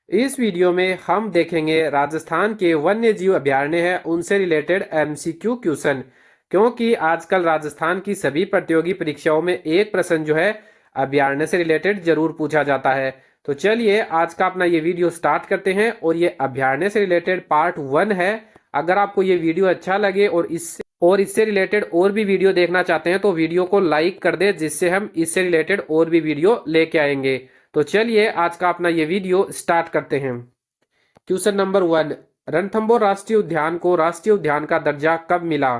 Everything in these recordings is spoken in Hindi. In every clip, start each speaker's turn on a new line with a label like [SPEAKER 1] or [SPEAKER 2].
[SPEAKER 1] इस वीडियो में हम देखेंगे राजस्थान के वन्य जीव अभयारण्य है उनसे रिलेटेड एमसीक्यू क्वेश्चन। क्योंकि आजकल राजस्थान की सभी प्रतियोगी परीक्षाओं में एक प्रश्न जो है अभयारण्य से रिलेटेड जरूर पूछा जाता है। तो चलिए आज का अपना ये वीडियो स्टार्ट करते हैं और ये अभयारण्य से रिलेटेड पार्ट 1 है। अगर आपको ये वीडियो अच्छा लगे और इससे रिलेटेड और भी वीडियो देखना चाहते हैं तो वीडियो को लाइक कर दे, जिससे हम इससे रिलेटेड और भी वीडियो लेके आएंगे। तो चलिए आज का अपना ये वीडियो स्टार्ट करते हैं। क्वेश्चन नंबर 1, रणथंभौर राष्ट्रीय उद्यान को राष्ट्रीय उद्यान का दर्जा कब मिला?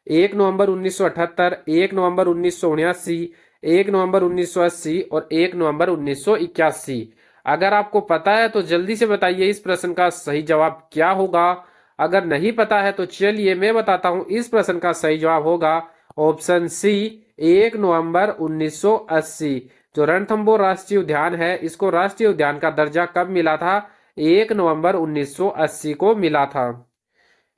[SPEAKER 1] 1 नवंबर 1978, 1 नवंबर 1979, 1 नवंबर 1980 और 1 नवंबर 1981। अगर आपको पता है तो जल्दी से बताइए इस प्रश्न का सही जवाब क्या होगा। अगर नहीं पता है तो चलिए मैं बताता हूं, इस प्रश्न का सही जवाब होगा ऑप्शन सी, 1 नवंबर 1980। जो रणथंभौर राष्ट्रीय उद्यान है इसको राष्ट्रीय उद्यान का दर्जा कब मिला था? 1 नवंबर 1980 को मिला था।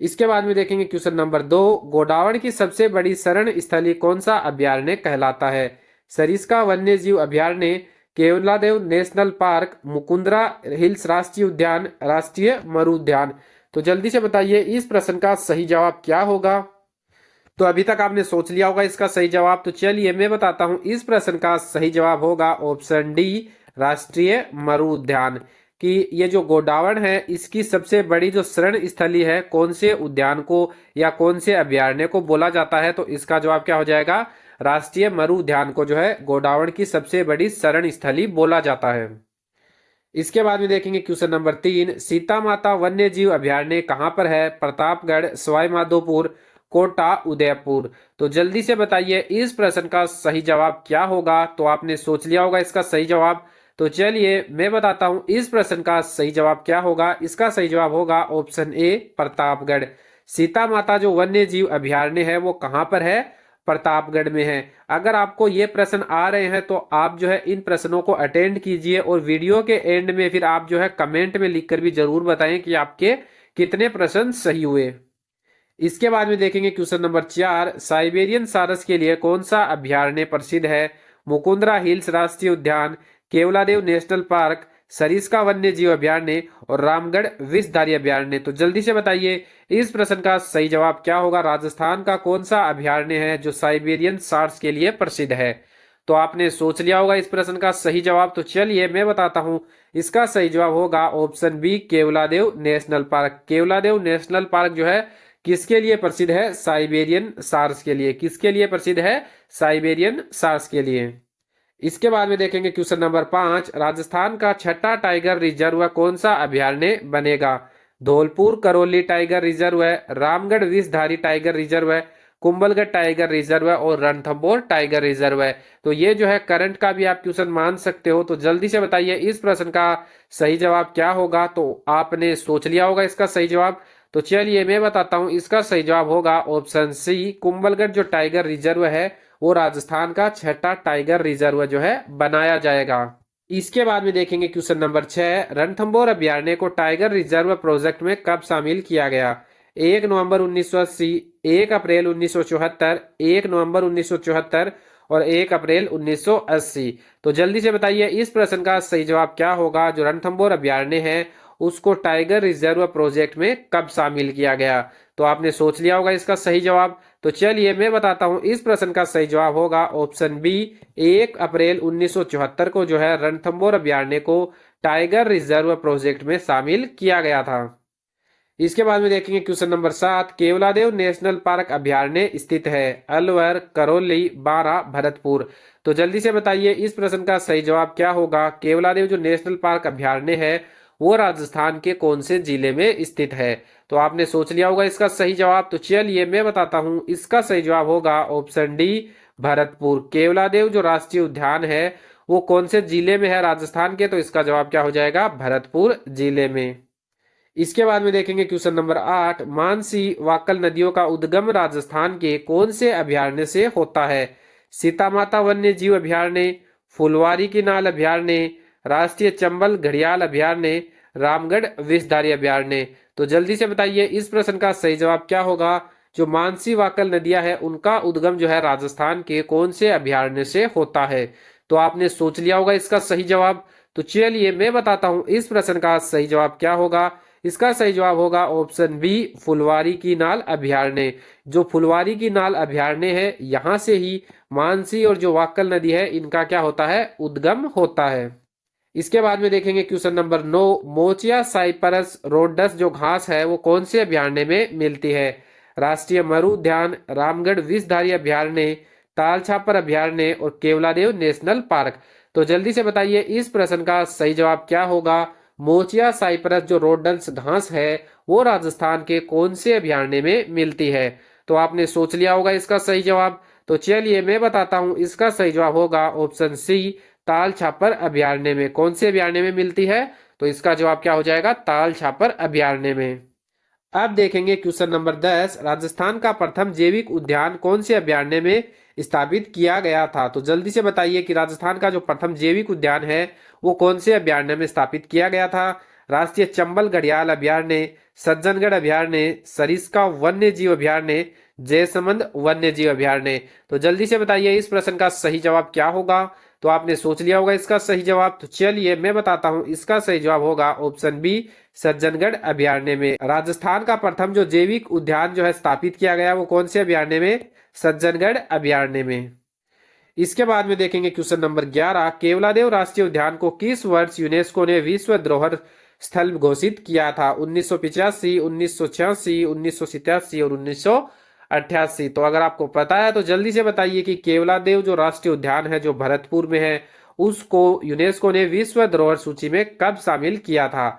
[SPEAKER 1] इसके बाद में देखेंगे क्वेश्चन नंबर 2, गोडावण की सबसे बड़ी शरण स्थली कौन सा अभयारण्य कहलाता है? सरिस्का वन्य जीव अभयारण्य, Keoladeo national park, Mukundra hills राष्ट्रीय उद्यान, राष्ट्रीय मरु उद्यान। तो जल्दी से बताइए इस प्रश्न का सही जवाब क्या होगा। तो अभी तक आपने सोच लिया होगा इसका सही जवाब। तो चलिए मैं बताता हूं, इस प्रश्न का सही जवाब होगा ऑप्शन डी, राष्ट्रीय मरु उद्यान। कि ये जो गोडावण है इसकी सबसे बड़ी जो शरण स्थली है कौन से उद्यान को या कौन से अभयारण्य को बोला जाता है? तो इसका जवाब क्या हो जाएगा? राष्ट्रीय मरु उद्यान को जो है गोडावण की सबसे बड़ी शरण स्थली बोला जाता है। इसके बाद में देखेंगे क्वेश्चन नंबर 3, सीता माता वन्य जीव अभयारण्य कहाँ पर है? प्रतापगढ़, सवाई माधोपुर, कोटा, उदयपुर। तो जल्दी से बताइए इस प्रश्न का सही जवाब क्या होगा। तो आपने सोच लिया होगा इसका सही जवाब। तो चलिए मैं बताता हूं इस प्रश्न का सही जवाब क्या होगा। इसका सही जवाब होगा ऑप्शन ए, प्रतापगढ़। सीता माता जो वन्य जीव अभयारण्य है वो कहाँ पर है? प्रतापगढ़ में है। अगर आपको ये प्रश्न आ रहे हैं तो आप जो है इन प्रश्नों को अटेंड कीजिए और वीडियो के एंड में फिर आप जो है कमेंट में लिखकर भी जरूर बताएं कि आपके कितने प्रश्न सही हुए। इसके बाद में देखेंगे क्वेश्चन नंबर 4, साइबेरियन सारस के लिए कौन सा अभयारण्य प्रसिद्ध है? मुकुंदरा हिल्स राष्ट्रीय उद्यान, केवलादेव नेशनल पार्क, सरिस्का वन्य जीव अभयारण्य और रामगढ़ विषधारी अभयारण्य। तो जल्दी से बताइए इस प्रश्न का सही जवाब क्या होगा। राजस्थान का कौन सा अभयारण्य है जो साइबेरियन सार्स के लिए प्रसिद्ध है? तो आपने सोच लिया होगा इस प्रश्न का सही जवाब। तो चलिए मैं बताता हूं, इसका सही जवाब होगा option B, Keoladeo national park. Keoladeo national park जो है किसके लिए प्रसिद्ध है? साइबेरियन सार्स के लिए। किसके लिए प्रसिद्ध है? साइबेरियन सार्स के लिए। इसके बाद में देखेंगे क्वेश्चन नंबर 5, राजस्थान का छठा टाइगर रिजर्व कौन सा अभयारण्य बनेगा? धौलपुर करौली टाइगर रिजर्व है, रामगढ़ विषधारी टाइगर रिजर्व है, कुंभलगढ़ टाइगर रिजर्व है और रणथंभौर टाइगर रिजर्व है। तो ये जो है करंट का भी आप क्वेश्चन मान सकते हो। तो जल्दी से बताइए इस प्रश्न का सही जवाब क्या होगा। तो आपने सोच लिया होगा इसका सही जवाब। तो चलिए मैं बताता हूं, इसका सही जवाब होगा ऑप्शन सी, कुंभलगढ़ जो टाइगर रिजर्व है वो राजस्थान का छठा टाइगर रिजर्व जो है बनाया जाएगा। इसके बाद में देखेंगे क्वेश्चन नंबर 6, रणथंभौर अभयारण्य को टाइगर रिजर्व प्रोजेक्ट में कब शामिल किया गया? 1 नवंबर 1980, 1 अप्रैल 1974, 1 नवंबर 1974 और 1 अप्रैल 1980। तो जल्दी से बताइए इस प्रश्न का सही जवाब क्या होगा। जो रणथंभौर अभयारण्य है उसको टाइगर रिजर्व प्रोजेक्ट में कब शामिल किया गया? तो आपने सोच लिया होगा इसका सही जवाब। तो चलिए मैं बताता हूं, इस प्रश्न का सही जवाब होगा ऑप्शन बी, 1 अप्रैल 1974 को जो है रणथंभौर अभयारण्य को टाइगर रिजर्व प्रोजेक्ट में शामिल किया गया था। इसके बाद में देखेंगे question number 7, Keoladeo national park अभयारण्य स्थित है अलवर, करौली, बारा, भरतपुर। तो जल्दी से बताइए इस प्रश्न का सही जवाब क्या होगा। केवलादेव जो नेशनल पार्क अभयारण्य है वो राजस्थान के कौन से जिले में स्थित है? तो आपने सोच लिया होगा इसका सही जवाब। तो चलिए मैं बताता हूं, इसका सही जवाब होगा ऑप्शन डी, भरतपुर। केवलादेव जो राष्ट्रीय उद्यान है वो कौन से जिले में है राजस्थान के? तो इसका जवाब क्या हो जाएगा? भरतपुर जिले में। इसके बाद में देखेंगे क्वेश्चन नंबर 8, मानसी वाकल नदियों का उद्गम राजस्थान के कौन से अभयारण्य से होता है? सीता माता वन्य जीव अभयारण्य, फुलवारी की नाल अभयारण्य, राष्ट्रीय चंबल घड़ियाल अभयारण्य, रामगढ़ विषधारी अभयारण्य। तो जल्दी से बताइए इस प्रश्न का सही जवाब क्या होगा। जो मानसी वाकल नदियां है उनका उद्गम जो है राजस्थान के कौन से अभयारण्य से होता है? तो आपने सोच लिया होगा इसका सही जवाब। तो चलिए मैं बताता हूं इस प्रश्न का सही जवाब क्या होगा। इसका सही जवाब होगा ऑप्शन बी, फुलवारी की नाल अभयारण्य। जो फुलवारी की नाल अभयारण्य है, यहाँ से ही मानसी और जो वाक्कल नदी है, इनका क्या होता है, उद्गम होता है। इसके बाद में देखेंगे question number 9, Mochia Cyprus roads जो घास है वो कौन से अभयारण्य में मिलती है। राष्ट्रीय मरु उद्यान, रामगढ़ विषधारी अभयारण्य, तालछापर अभयारण्य और केवलादेव नेशनल पार्क। तो जल्दी से बताइए इस प्रश्न का सही जवाब क्या होगा। मोचिया साइप्रस जो रोडस घास है वो राजस्थान के कौन से अभयारण्य में मिलती है। तो आपने सोच लिया होगा इसका सही जवाब। तो चलिए मैं बताता हूं इसका सही जवाब होगा ऑप्शन सी, ताल छापर अभयारण्य में। कौन से अभयारण्य में मिलती है, तो इसका जवाब क्या हो जाएगा, ताल छापर अभयारण्य में। अब देखेंगे क्वेश्चन नंबर 10, राजस्थान का प्रथम जैविक उद्यान कौन से अभयारण्य में स्थापित किया गया था। तो जल्दी से बताइए कि राजस्थान का जो प्रथम जैविक उद्यान है वो कौन से अभयारण्य में स्थापित किया गया था। राष्ट्रीय चंबल घड़ियाल अभयारण्य, सज्जनगढ़ अभयारण्य, सरिस्का वन्य जीव अभयारण्य, जयसमंद वन्य जीव अभयारण्य। तो जल्दी से बताइए इस प्रश्न का सही जवाब क्या होगा। तो आपने सोच लिया होगा इसका सही जवाब। तो चलिए मैं बताता हूं इसका सही जवाब होगा ऑप्शन बी, सज्जनगढ़ अभयारण्य में। राजस्थान का प्रथम जो जैविक उद्यान जो है स्थापित किया गया वो कौन से अभयारण्य में, सज्जनगढ़ अभयारण्य में। इसके बाद में देखेंगे क्वेश्चन नंबर 11, केवलादेव राष्ट्रीय उद्यान को किस वर्ष यूनेस्को ने विश्व धरोहर स्थल घोषित किया था। 1985, 1986, 1987 और 1988। तो अगर आपको पता है तो जल्दी से बताइए कि केवलादेव जो राष्ट्रीय उद्यान है जो भरतपुर में है उसको यूनेस्को ने विश्व धरोहर सूची में कब शामिल किया था।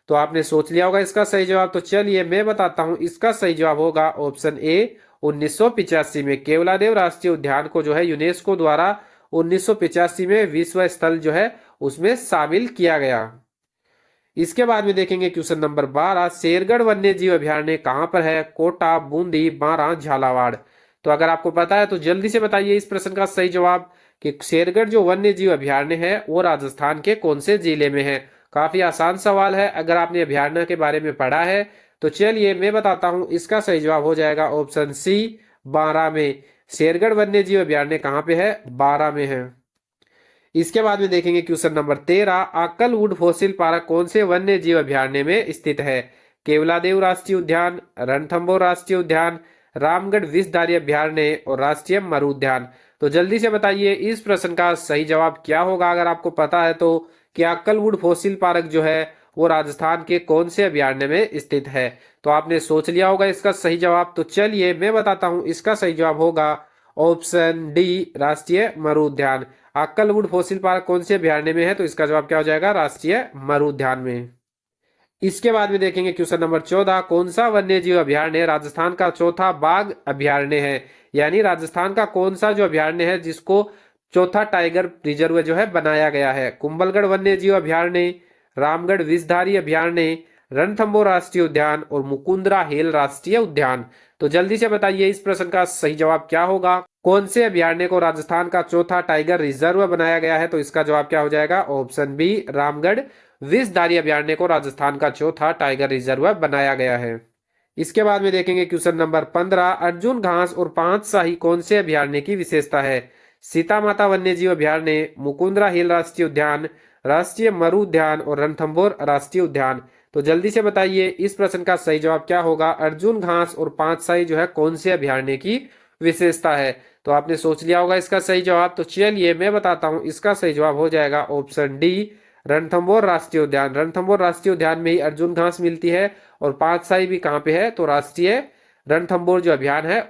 [SPEAKER 1] तो आपने सोच लिया होगा इसका सही जवाब। तो चलिए मैं बताता हूं इसका सही जवाब होगा ऑप्शन ए, 1985 में। केवलादेव राष्ट्रीय उद्यान को जो है यूनेस्को द्वारा 1985 में विश्व स्थल जो है उसमें शामिल किया गया। इसके बाद में देखेंगे क्वेश्चन नंबर 12, शेरगढ़ वन्य जीव अभयारण्य कहां पर है। कोटा, बूंदी, बारां, झालावाड़। तो अगर आपको पता है तो जल्दी से बताइए इस प्रश्न का सही जवाब कि शेरगढ़ जो वन्य जीव अभयारण्य है वो राजस्थान के कौन से जिले में है। काफी आसान सवाल है, अगर आपने अभयारण्य के बारे में पढ़ा है तो चलिए मैं बताता हूं इसका सही जवाब हो जाएगा ऑप्शन सी, बारां में। शेरगढ़ वन्य जीव अभयारण्य कहां पे है, बारां में है। इसके बाद में देखेंगे question number 13, Akal wood fossil park कौन से वन्य जीव अभयारण्य में स्थित है। केवलादेव राष्ट्रीय उद्यान, रणथंभौर राष्ट्रीय उद्यान, रामगढ़ विषधारी अभयारण्य और राष्ट्रीय मरु उद्यान। तो जल्दी से बताइए इस प्रश्न का सही जवाब क्या होगा अगर आपको पता है तो, कि आकलवुड फॉसिल पार्क जो है वो राजस्थान के कौन से अभयारण्य में स्थित है। तो आपने सोच लिया होगा इसका सही जवाब। तो चलिए मैं बताता हूं इसका सही जवाब होगा ऑप्शन डी, राष्ट्रीय मरु उद्यान। आकलवुड फॉसिल पार्क कौन से अभयारण्य में है, तो इसका जवाब क्या हो जाएगा, राष्ट्रीय मरु उद्यान में। इसके बाद में देखेंगे क्वेश्चन नंबर 14, कौन सा वन्य जीव अभयारण्य राजस्थान का चौथा बाघ अभयारण्य है। यानी राजस्थान का कौन सा जो अभयारण्य है जिसको चौथा टाइगर रिजर्व जो है बनाया गया है। कुंभलगढ़ वन्य जीव अभयारण्य, रामगढ़ विषधारी अभयारण्य, रणथंभौर राष्ट्रीय उद्यान और मुकुंदरा हिल राष्ट्रीय उद्यान। तो जल्दी से बताइए इस प्रश्न का सही जवाब क्या होगा। कौन से अभयारण्य को राजस्थान का चौथा टाइगर रिजर्व बनाया गया है, तो इसका जवाब क्या हो जाएगा, ऑप्शन बी, रामगढ़ विषधारी अभयारण्य को राजस्थान का चौथा टाइगर रिजर्व बनाया गया है। इसके बाद में देखेंगे क्वेश्चन नंबर 15, अर्जुन घास और पांच शाही कौन से अभयारण्य की विशेषता है। सीता माता वन्य जीव अभयारण्य, मुकुंदरा हिल राष्ट्रीय उद्यान, राष्ट्रीय मरु उद्यान और रणथंभौर राष्ट्रीय उद्यान। तो जल्दी से बताइए इस प्रश्न का सही जवाब क्या होगा। अर्जुन घास और पांच शाही जो है कौन से अभयारण्य की विशेषता है। तो आपने सोच लिया होगा इसका सही जवाब। तो चलिए मैं बताता हूं इसका सही जवाब हो जाएगा ऑप्शन डी, रणथंभौर राष्ट्रीय उद्यान। रणथंभौर राष्ट्रीय उद्यान में ही अर्जुन घास मिलती है और पांच शाही भी कहाँ पे है, तो राष्ट्रीय रणथंभौर जो अभियान है